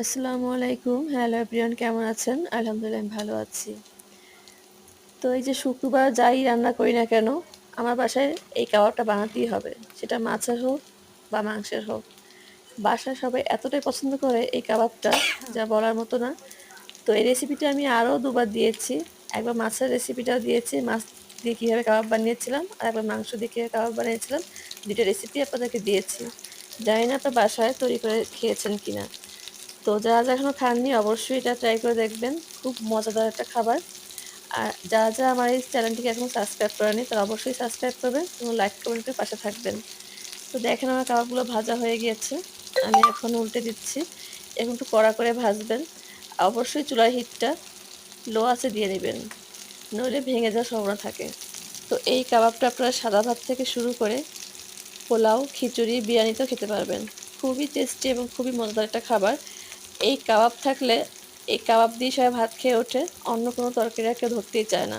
আসসালামু আলাইকুম। Hello everyone, কেমন আছেন? আলহামদুলিল্লাহ আমি ভালো আছি। তো এই যে শুক্রবার যাই রান্না করি না কেন, আমার বাসায় এই কাবাবটা বানাতেই হবে। সেটা মাছের হোক বা মাংসের হোক। বাসায় সবাই এতটাই পছন্দ করে এই কাবাবটা, যা বলার মতো না। তো এই রেসিপিটা আমি আরও ২ বার দিয়েছি। একবার মাছের রেসিপিটাও দিয়েছি, মাছ দিয়ে কীভাবে কাবাব বানিয়েছিলাম। আর একবার মাংস দিয়ে কীভাবে কাবাব বানিয়েছিলাম। ২ টা রেসিপি আপনাদেরকে দিয়েছি। জানি না আপনার বাসায় তৈরি করে খেয়েছেন কিনা? তো যারা এখনো খাননি অবশ্যই এটা ট্রাই করে দেখবেন। খুব মজাদার একটা খাবার। আর যারা আমার এই চ্যানেলটিকে এখনো সাবস্ক্রাইব করেনি তারা অবশ্যই সাবস্ক্রাইব করবেন এবং লাইক কমেন্ট করে পাশে থাকবেন। তো দেখেন আমার কাবাবগুলো ভাজা হয়ে গিয়েছে। আমি এখন উল্টে দিচ্ছি। এখন একটু কড়া করে ভাজবেন। অবশ্যই চুলার হিটটা লো আঁচে দিয়ে দিবেন। নইলে ভেঙে যাওয়ার সম্ভাবনা থাকে। তো এই কাবাবটা আপনারা সাদা ভাত থেকে শুরু করে পোলাও, খিচুড়ি, বিরিয়ানিতেও খেতে পারবেন। খুবই টেস্টি এবং খুবই মজাদার একটা খাবার। এই কাবাব থাকলে এই কাবাব দিয়ে সবাই ভাত খেয়ে ওঠে। অন্য কোনো তরকারি আর কেউ ধরতেই চায় না।